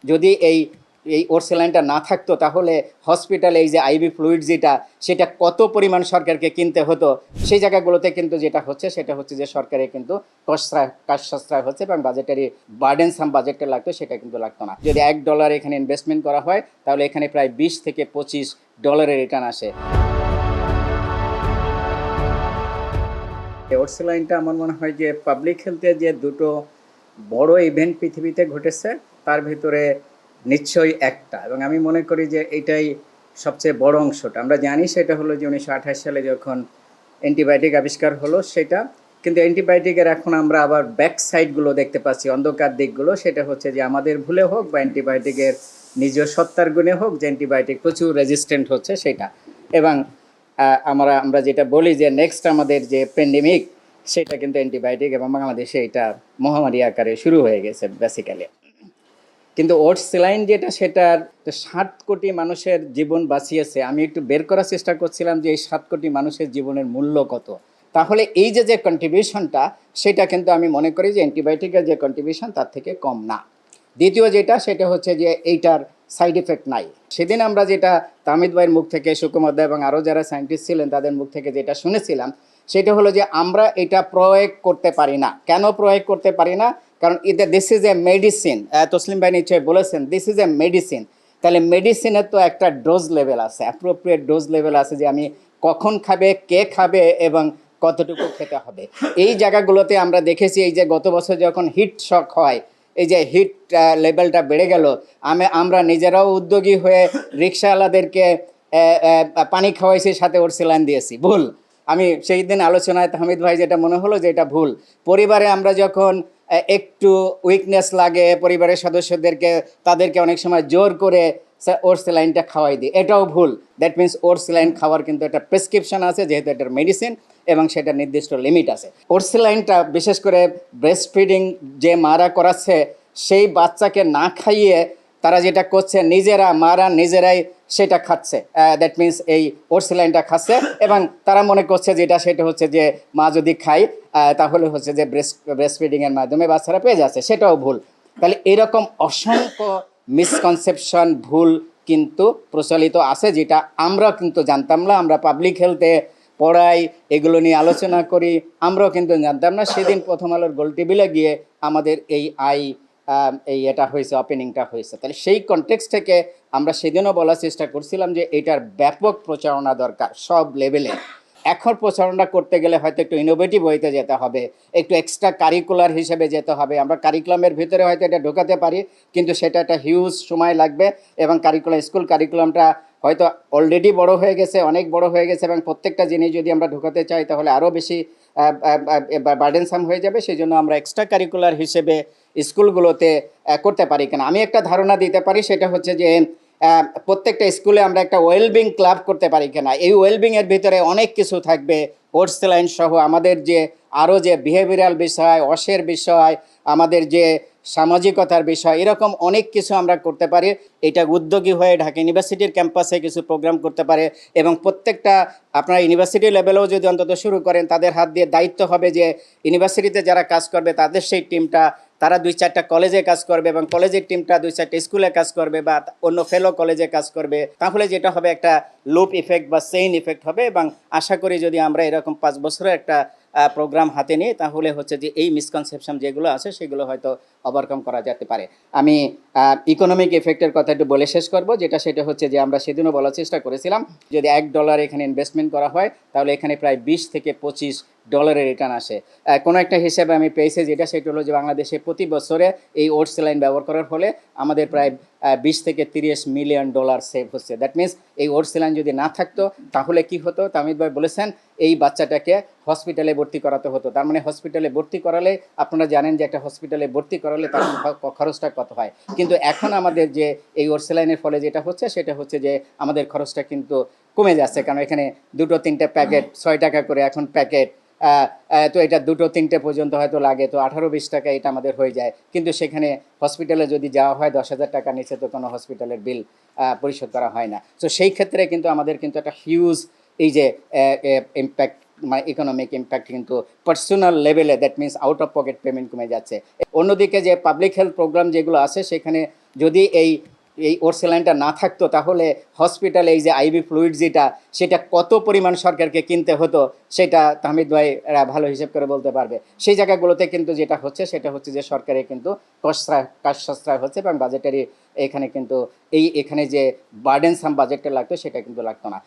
যদি এই এই ওর স্যালাইনটা না থাকতো তাহলে হসপিটালে এই যে আইভি ফ্লুইড যেটা সেটা কত পরিমাণ সরকারকে কিনতে হতো, সেই জায়গাগুলোতে কিন্তু যেটা হচ্ছে সেটা হচ্ছে যে সরকারের কিন্তু কাজ সাশ্রয় হচ্ছে এবং বাজেটারি বার্ডেনসাম বাজেটটা লাগতো সেটা কিন্তু লাগতো না। যদি $1 এখানে ইনভেস্টমেন্ট করা হয় তাহলে এখানে প্রায় 20 থেকে $25 রিটার্ন আসে। ওর স্যালাইনটা আমার মনে হয় যে পাবলিক হেলথে যে দুটো বড় ইভেন্ট পৃথিবীতে ঘটেছে তার ভিতরে নিশ্চয়ই একটা, এবং আমি মনে করি যে এটাই সবচেয়ে বড় অংশটা। আমরা জানি সেটা হলো যে 1928 সালে যখন অ্যান্টিবায়োটিক আবিষ্কার হলো সেটা, কিন্তু অ্যান্টিবায়োটিকের এখন আমরা আবার ব্যাক সাইডগুলো দেখতে পাচ্ছি, অন্ধকার দিকগুলো। সেটা হচ্ছে যে আমাদের ভুলে হোক বা অ্যান্টিবায়োটিকের নিজ সত্তার গুণে হোক যে অ্যান্টিবায়োটিক প্রচুর রেজিস্ট্যান্ট হচ্ছে সেটা। এবং আমরা যেটা বলি যে নেক্সট আমাদের যে প্যান্ডেমিক সেটা কিন্তু অ্যান্টিবায়োটিক, এবং বাংলাদেশে এটা মহামারী আকারে শুরু হয়ে গেছে বেসিক্যালি। কিন্তু ওটস স্যালাইন যেটা সেটার 7 কোটি মানুষের জীবন বাঁচিয়েছে। আমি একটু বের করার চেষ্টা করছিলাম যে এই 7 কোটি মানুষের জীবনের মূল্য কত। তাহলে এই যে কন্ট্রিবিউশনটা সেটা কিন্তু আমি মনে করি যে অ্যান্টিবায়োটিকের যে কন্ট্রিবিউশন তার থেকে কম না। দ্বিতীয় যেটা সেটা হচ্ছে যে এইটার সাইড এফেক্ট নাই। সেদিন আমরা যেটা তামিদ ভাইয়ের মুখ থেকে, সুকুমার দা এবং আরও যারা সায়েন্টিস্ট ছিলেন তাদের মুখ থেকে যেটা শুনেছিলাম সেটা হলো যে আমরা এটা প্রয়োগ করতে পারি না। কেন প্রয়োগ করতে পারি না? কারণ this is a medicine. Taslim ভাই নিশ্চয়ই বলেছেন দিস ইজ এ মেডিসিন। তাহলে মেডিসিনের তো একটা ডোজ লেভেল আছে, অ্যাপ্রোপ্রিয়েট ডোজ লেভেল আছে যে আমি কখন খাবে, কে খাবে এবং কতটুকু খেতে হবে। এই জায়গাগুলোতে আমরা দেখেছি এই যে গত বছর যখন হিট শক হয়, এই যে হিট লেভেলটা বেড়ে গেল, আমরা নিজেরাও উদ্যোগী হয়ে রিক্সাওয়ালাদেরকে পানি খাওয়াইছি, সাথে ওর স্যালাইন দিয়েছি। ভুল। আমি সেই দিন আলোচনায় হামিদ ভাই যেটা মনে হলো যে এটা ভুল। পরিবারে আমরা যখন একটু উইকনেস লাগে পরিবারের সদস্যদেরকে, তাদেরকে অনেক সময় জোর করে ওর স্যালাইনটা খাওয়াই দিই, এটাও ভুল। দ্যাট মিনস ওর স্যালাইন খাওয়ার কিন্তু একটা প্রেসক্রিপশন আছে, যেহেতু এটার মেডিসিন এবং সেটার নির্দিষ্ট লিমিট আছে। ওর স্যালাইনটা বিশেষ করে ব্রেস্ট ফিডিং যে মারা করাচ্ছে সেই বাচ্চাকে না খাইয়ে তারা যেটা করছে মারা নিজেরাই সেটা খাচ্ছে। দ্যাট মিনস এই ওর স্যালাইনটা খাচ্ছে এবং তারা মনে করছে যেটা সেটা হচ্ছে যে মা যদি খায় তাহলে হচ্ছে যে ব্রেস্ট ফিডিংয়ের মাধ্যমে বাচ্চারা পেয়ে যাচ্ছে, সেটাও ভুল। তাহলে এরকম অসংখ্য মিসকনসেপশন, ভুল কিন্তু প্রচলিত আছে, যেটা আমরা কিন্তু জানতাম না। আমরা পাবলিক হেলথে পড়াই, এগুলো নিয়ে আলোচনা করি, আমরাও কিন্তু জানতাম না। সেদিন প্রথম আলোর গোল টেবিলে গিয়ে আমাদের এই এটা হয়েছে, ওপেনিংটা হয়েছে। তাহলে সেই কনটেক্সট থেকে আমরা সেদিনও বলার চেষ্টা করছিলাম যে এটার ব্যাপক প্রচারণা দরকার সব লেভেলে। এখন প্রচারণা করতে গেলে হয়তো একটু ইনোভেটিভ হইতে যেতে হবে, একটু এক্সট্রা কারিকুলার হিসেবে যেতে হবে। আমরা কারিকুলামের ভিতরে হয়তো এটা ঢোকাতে পারি, কিন্তু সেটা একটা হিউজ সময় লাগবে। এবং স্কুল কারিকুলামটা হয়তো অলরেডি বড় হয়ে গেছে, অনেক বড় হয়ে গেছে, এবং প্রত্যেকটা জিনিস যদি আমরা ঢোকাতে চাই তাহলে আরও বেশি বার্ডেনসাম হয়ে যাবে। সেই জন্য আমরা এক্সট্রা কারিকুলার হিসেবে স্কুলগুলোতে করতে পারি কিনা। আমি একটা ধারণা দিতে পারি, সেটা হচ্ছে যে প্রত্যেকটা স্কুলে আমরা একটা ওয়েলবিং ক্লাব করতে পারি কিনা। এই ওয়েলবিংয়ের ভিতরে অনেক কিছু থাকবে, ওটস স্যালাইন সহ আমাদের যে আরও যে বিহেভিয়ারাল বিষয়, অসের বিষয়, আমাদের যে সামাজিকতার বিষয়, এরকম অনেক কিছু আমরা করতে পারি। এটা উদ্যোগী হয়ে ঢাকা ইউনিভার্সিটির ক্যাম্পাসে কিছু প্রোগ্রাম করতে পারে, এবং প্রত্যেকটা আপনারা ইউনিভার্সিটি লেভেলেও যদি অন্তত শুরু করেন, তাদের হাত দিয়ে দায়িত্ব হবে যে ইউনিভার্সিটিতে যারা কাজ করবে তাদের সেই টিমটা তারা 2-4টা কলেজে কাজ করবে, এবং কলেজের টিমটা 2-4টা স্কুলে কাজ করবে বা অন্য ফেলো কলেজে কাজ করবে। তাহলে যেটা হবে একটা লুপ ইফেক্ট বা চেইন ইফেক্ট হবে, এবং আশা করি যদি আমরা এরকম 5 বছরের একটা প্রোগ্রাম হাতে নিই তাহলে হচ্ছে যে এই মিসকনসেপশন যেগুলো আছে সেগুলো হয়তো ওভারকাম করা যেতে পারে। আমি ইকোনমিক এফেক্টের কথা একটু বলে শেষ করব, সেটা হচ্ছে যে আমরা সেদিনও বলার চেষ্টা করেছিলাম যদি $1 এখানে ইনভেস্টমেন্ট করা হয় তাহলে এখানে প্রায় 20 থেকে $25 রিটার্ন আসে। কোনো একটা হিসেবে আমি পেয়েছি, সেটা হলো যে বাংলাদেশে প্রতি বছরে এই ওটস স্যালাইন ব্যবহার করার ফলে আমাদের প্রায় 20 থেকে $30 মিলিয়ন সেভ হচ্ছে। দ্যাট মিনস এই ওটস স্যালাইন যদি না থাকতো তাহলে কি হতো? তামিদ ভাই বলেছেন এই বাচ্চাটাকে হসপিটালে ভর্তি করাতে হতো। তার মানে হসপিটালে ভর্তি করালে, আপনারা জানেন যে একটা হসপিটালে ভর্তি করালে তার খরচটা কত হয়। কিন্তু এখন আমাদের যে এই ওটস স্যালাইনের ফলে যেটা হচ্ছে সেটা হচ্ছে যে আমাদের খরচটা কিন্তু কমে যাচ্ছে, কারণ এখানে 2-3টে প্যাকেট 6 টাকা করে এখন প্যাকেট। তো এটা 2-3টে পর্যন্ত হয়তো লাগে, তো 18-20 টাকা এটা আমাদের হয়ে যায়। কিন্তু সেখানে হসপিটালে যদি যাওয়া হয় 10,000 টাকার নিচে তো কোনো হসপিটালের বিল পরিশোধ করা হয় না। তো সেই ক্ষেত্রে কিন্তু আমাদের কিন্তু একটা হিউজ এই যে ইম্প্যাক্ট, মানে ইকোনমিক ইম্প্যাক্ট কিন্তু পার্সোনাল লেভেলে, that means out of pocket payment কমে যাচ্ছে। অন্যদিকে যে পাবলিক হেলথ প্রোগ্রাম যেগুলো আছে সেখানে যদি এই এই ওর স্যালাইনটা না থাকতো তাহলে হসপিটালে এই যে আইভি ফ্লুইড যেটা সেটা কত পরিমাণ সরকারকে কিনতে হতো সেটা তাহমিদ ভাই এরা ভালো হিসেব করে বলতে পারবে। সেই জায়গাগুলোতে কিন্তু যেটা হচ্ছে সেটা হচ্ছে যে সরকারের কিন্তু কাজ সাশ্রয় হচ্ছে এবং বাজেটারি এখানে কিন্তু এখানে যে বার্ডেনসাম বাজেটটা লাগতো সেটা কিন্তু লাগতো না।